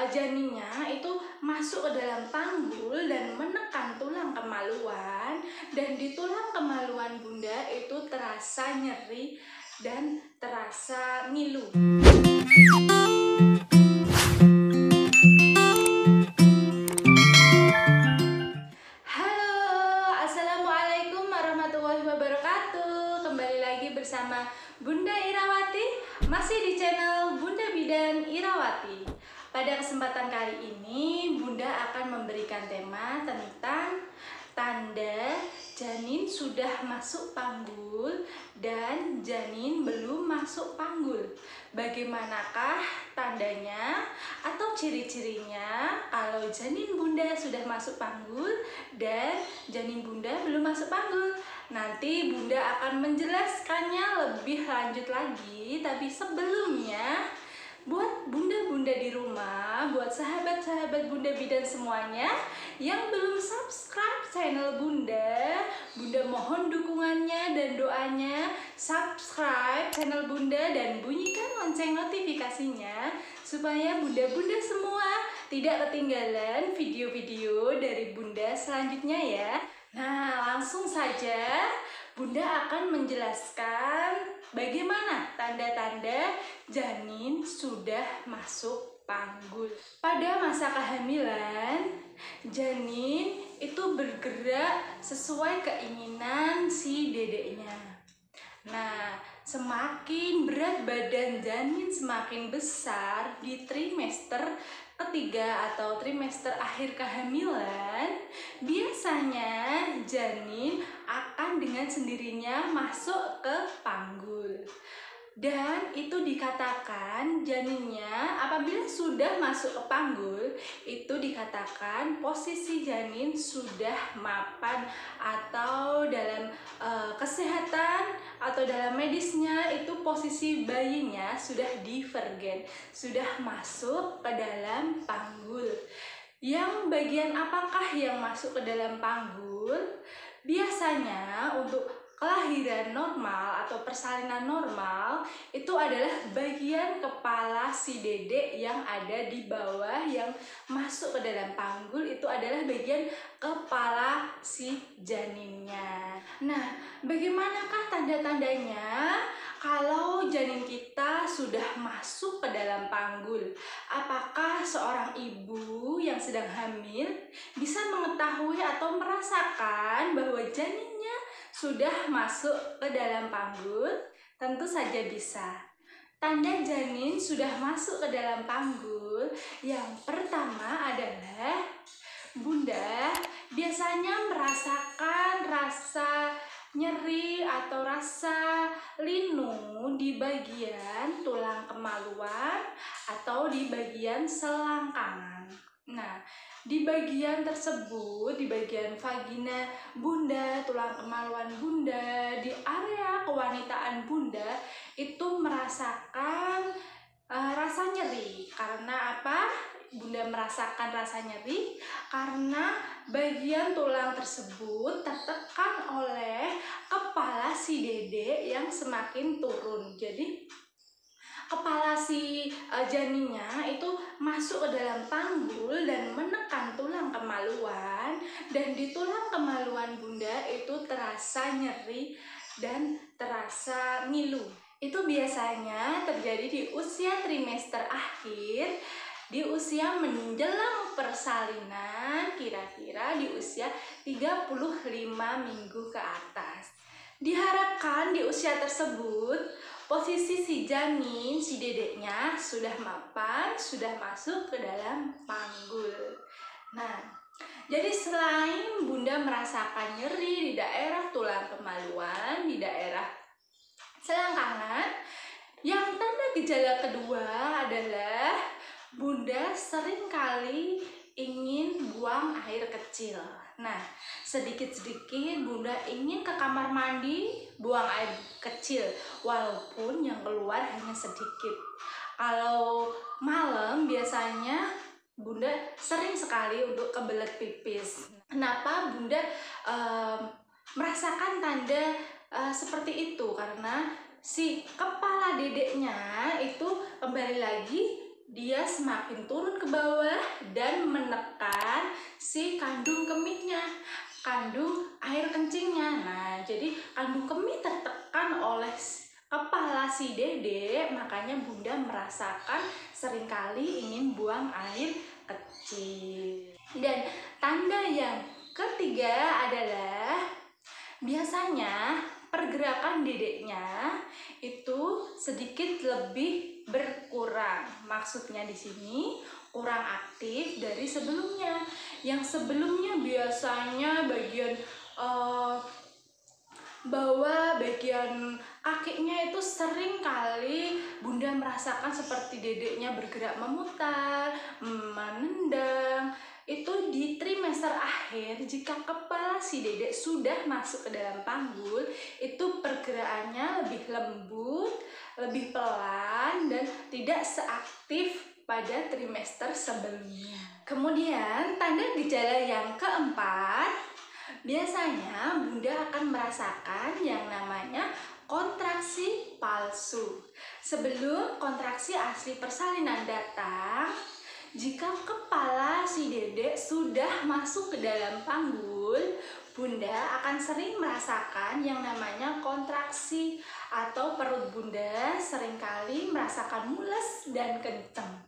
janinnya itu masuk ke dalam panggul dan menekan tulang kemaluan, dan di tulang kemaluan bunda itu terasa nyeri dan terasa ngilu. Halo, assalamualaikum warahmatullahi wabarakatuh. Kembali lagi bersama Bunda Irawati, masih di channel Bunda Bidan Irawati. Pada kesempatan kali ini, Bunda akan memberikan tema tentang tanda janin sudah masuk panggul dan janin belum masuk panggul. Bagaimanakah tandanya atau ciri-cirinya kalau janin bunda sudah masuk panggul dan janin bunda belum masuk panggul? Nanti bunda akan menjelaskannya lebih lanjut lagi, tapi sebelumnya buat bunda-bunda di rumah, buat sahabat-sahabat Bunda Bidan semuanya yang belum subscribe channel Bunda, Bunda mohon dukungannya dan doanya. Subscribe channel Bunda dan bunyikan lonceng notifikasinya supaya bunda-bunda semua tidak ketinggalan video-video dari Bunda selanjutnya ya. Nah, langsung saja Bunda akan menjelaskan bagaimana tanda-tanda janin sudah masuk panggul. Pada masa kehamilan, janin itu bergerak sesuai keinginan si dedeknya. Nah, semakin berat badan janin semakin besar di trimester ketiga atau trimester akhir kehamilan, biasanya janin akan dengan sendirinya masuk ke panggul. Dan itu dikatakan janinnya apabila sudah masuk ke panggul, itu dikatakan posisi janin sudah mapan, atau dalam kesehatan atau dalam medisnya itu posisi bayinya sudah divergen, sudah masuk ke dalam panggul. Yang bagian apakah yang masuk ke dalam panggul? Biasanya untuk kelahiran normal atau persalinan normal itu adalah bagian kepala si dedek yang ada di bawah, yang masuk ke dalam panggul itu adalah bagian kepala si janinnya. Nah, bagaimanakah tanda-tandanya kalau janin kita sudah masuk ke dalam panggul? Apakah seorang ibu yang sedang hamil bisa mengetahui atau merasakan bahwa janinnya sudah masuk ke dalam panggul? Tentu saja bisa. Tanda janin sudah masuk ke dalam panggul yang pertama adalah bunda biasanya merasakan rasa nyeri atau rasa linu di bagian tulang kemaluan atau di bagian selangkangan. Nah, di bagian tersebut, di bagian vagina bunda, tulang kemaluan bunda, di area kewanitaan bunda itu merasakan rasa nyeri. Karena apa? Bunda merasakan rasa nyeri karena bagian tulang tersebut tertekan oleh kepala si dede yang semakin turun. Jadi kepala si janinnya itu masuk ke dalam panggul dan menekan tulang kemaluan, dan di tulang kemaluan bunda itu terasa nyeri dan terasa ngilu. Itu biasanya terjadi di usia trimester akhir, di usia menjelang persalinan, kira-kira di usia 35 minggu ke atas. Diharapkan di usia tersebut posisi si janin, si dedeknya sudah mapan, sudah masuk ke dalam panggul. Nah, jadi selain bunda merasakan nyeri di daerah tulang kemaluan, di daerah selangkangan, yang tanda gejala kedua adalah bunda seringkali ingin buang air kecil. Nah, sedikit-sedikit bunda ingin ke kamar mandi, buang air kecil, walaupun yang keluar hanya sedikit. Kalau malam biasanya bunda sering sekali untuk kebelet pipis. Kenapa bunda merasakan tanda seperti itu? Karena si kepala dedeknya itu kembali lagi dia semakin turun ke bawah dan menekan si kandung kemihnya, kandung air kencingnya. Nah, jadi kandung kemih tertekan oleh kepala si Dede, makanya Bunda merasakan seringkali ingin buang air kecil. Dan tanda yang ketiga adalah biasanya pergerakan dedeknya itu sedikit lebih berkurang. Maksudnya di sini kurang aktif dari sebelumnya. Yang sebelumnya biasanya bagian bawah, bagian kakinya itu sering kali Bunda merasakan seperti dedeknya bergerak memutar, menendang. Itu di trimester akhir, jika kepala si dedek sudah masuk ke dalam panggul, itu pergerakannya lebih lembut, lebih pelan, dan tidak seaktif pada trimester sebelumnya. Kemudian tanda gejala yang keempat, biasanya Bunda akan merasakan yang namanya kontraksi palsu. Sebelum kontraksi asli persalinan datang, jika kepala si dedek sudah masuk ke dalam panggul, Bunda akan sering merasakan yang namanya kontraksi, atau perut Bunda seringkali merasakan mules dan kenceng.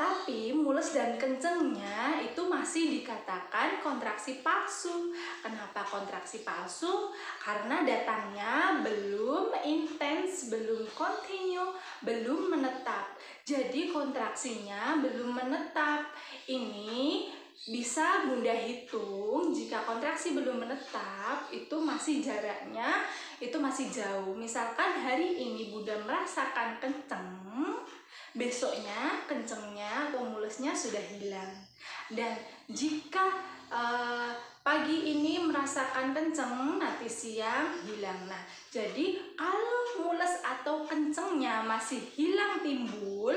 Tapi mules dan kencengnya itu masih dikatakan kontraksi palsu. Kenapa kontraksi palsu? Karena datangnya belum intens, belum kontinu, belum menetap. Jadi kontraksinya belum menetap. Ini bisa Bunda hitung jika kontraksi belum menetap, itu masih jaraknya itu masih jauh. Misalkan hari ini Bunda merasakan kenceng, besoknya kencengnya atau mulesnya sudah hilang. Dan jika pagi ini merasakan kenceng, nanti siang hilang. Nah, jadi kalau mules atau kencengnya masih hilang timbul,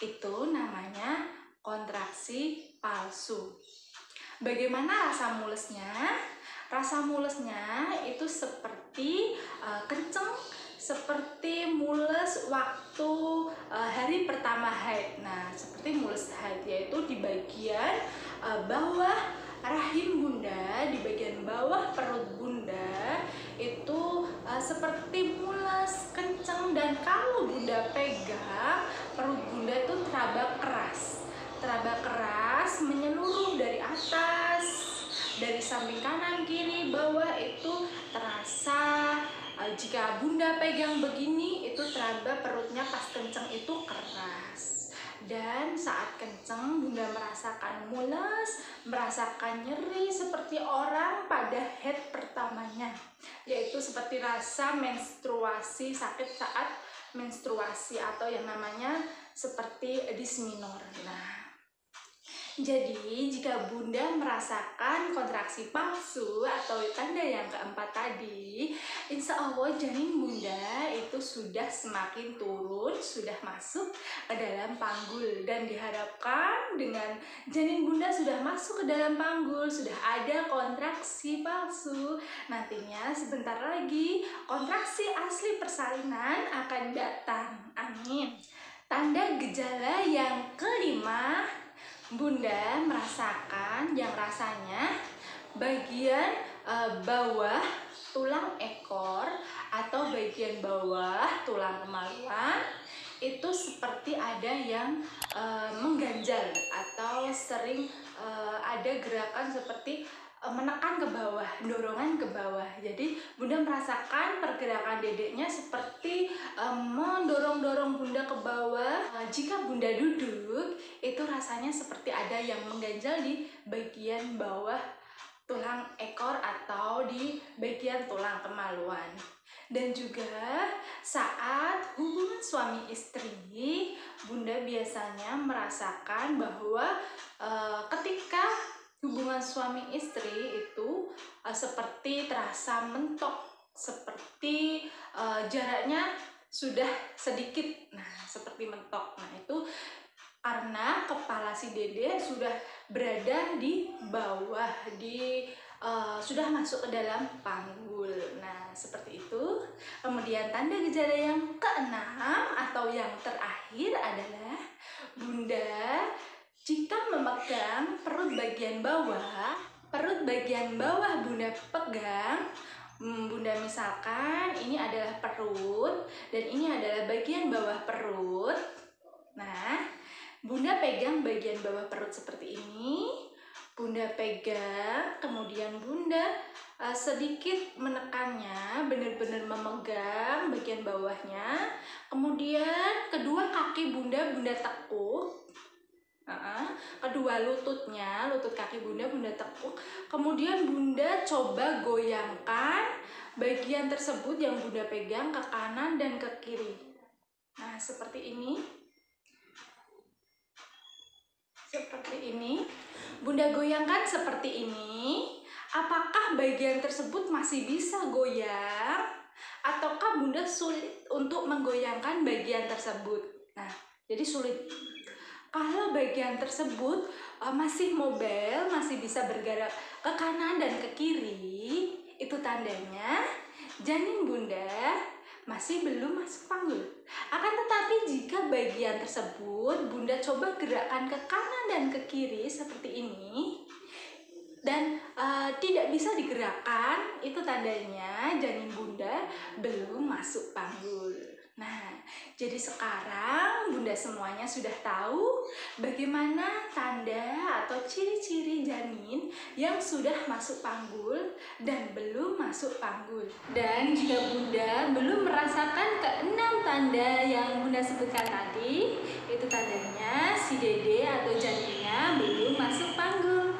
itu namanya kontraksi palsu. Bagaimana rasa mulesnya? Rasa mulesnya itu seperti kenceng, seperti mules waktu hari pertama haid. Nah, seperti mules haid, yaitu di bagian bawah rahim Bunda, di bagian bawah perut Bunda itu seperti mules, kenceng, dan kalau Bunda pegang perut Bunda itu teraba keras menyeluruh dari atas, dari samping kanan, kiri, bawah itu terasa. Jika Bunda pegang begini, itu teraba perutnya pas kenceng itu keras. Dan saat kenceng Bunda merasakan mules, merasakan nyeri seperti orang pada haid pertamanya, yaitu seperti rasa menstruasi, sakit saat menstruasi, atau yang namanya seperti dysmenorrhea. Nah, jadi jika Bunda merasakan kontraksi palsu atau tanda yang keempat tadi, insya Allah janin Bunda itu sudah semakin turun, sudah masuk ke dalam panggul. Dan diharapkan dengan janin Bunda sudah masuk ke dalam panggul, sudah ada kontraksi palsu, nantinya sebentar lagi kontraksi asli persalinan akan datang. Amin. Tanda gejala yang kelima, Bunda merasakan yang rasanya bagian bawah tulang ekor atau bagian bawah tulang kemaluan itu seperti ada yang mengganjal, atau sering ada gerakan seperti menekan ke bawah, dorongan ke bawah. Jadi Bunda merasakan pergerakan dedeknya seperti mendorong-dorong Bunda ke bawah. Jika Bunda duduk, itu rasanya seperti ada yang mengganjal di bagian bawah tulang ekor atau di bagian tulang kemaluan. Dan juga saat hubungan suami istri, Bunda biasanya merasakan bahwa ketika hubungan suami istri itu seperti terasa mentok, seperti jaraknya sudah sedikit. Nah, seperti mentok. Nah, itu karena kepala si Dede sudah berada di bawah, sudah masuk ke dalam panggul. Nah, seperti itu. Kemudian tanda gejala yang keenam atau yang terakhir adalah Bunda, jika memegang perut bagian bawah Bunda pegang. Bunda misalkan ini adalah perut dan ini adalah bagian bawah perut. Nah, Bunda pegang bagian bawah perut seperti ini. Bunda pegang, kemudian Bunda sedikit menekannya, benar-benar memegang bagian bawahnya. Kemudian kedua kaki Bunda tekuk. Kedua lutut kaki Bunda tekuk. Kemudian Bunda coba goyangkan bagian tersebut yang Bunda pegang ke kanan dan ke kiri. Nah, seperti ini. Bunda goyangkan seperti ini. Apakah bagian tersebut masih bisa goyang? Ataukah Bunda sulit untuk menggoyangkan bagian tersebut? Nah, jadi sulit. Kalau bagian tersebut masih mobile, masih bisa bergerak ke kanan dan ke kiri, itu tandanya janin Bunda masih belum masuk panggul. Akan tetapi jika bagian tersebut Bunda coba gerakkan ke kanan dan ke kiri seperti ini, dan tidak bisa digerakkan, itu tandanya janin Bunda belum masuk panggul. Nah, jadi sekarang Bunda semuanya sudah tahu bagaimana tanda atau ciri-ciri janin yang sudah masuk panggul dan belum masuk panggul. Dan jika Bunda belum merasakan keenam tanda yang Bunda sebutkan tadi, itu tandanya si dede atau janinnya belum masuk panggul.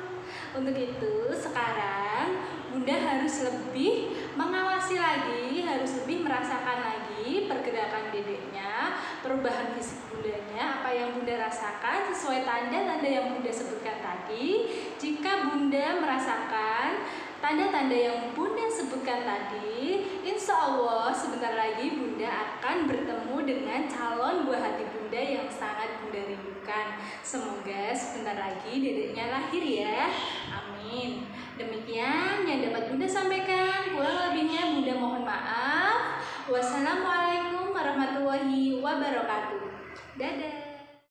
Untuk itu sekarang Bunda harus lebih mengawasi lagi, harus lebih merasakan lagi pergerakan dedeknya, perubahan fisik Bundanya, apa yang Bunda rasakan sesuai tanda-tanda yang Bunda sebutkan tadi. Jika Bunda merasakan tanda-tanda yang Bunda sebutkan tadi, insya Allah sebentar lagi Bunda akan bertemu dengan calon buah hati Bunda yang sangat Bunda rindukan. Semoga sebentar lagi dedeknya lahir ya. Amin. Demikian yang dapat Bunda sampaikan. Kurang lebihnya Bunda mohon maaf. Wassalamualaikum warahmatullahi wabarakatuh. Dadah.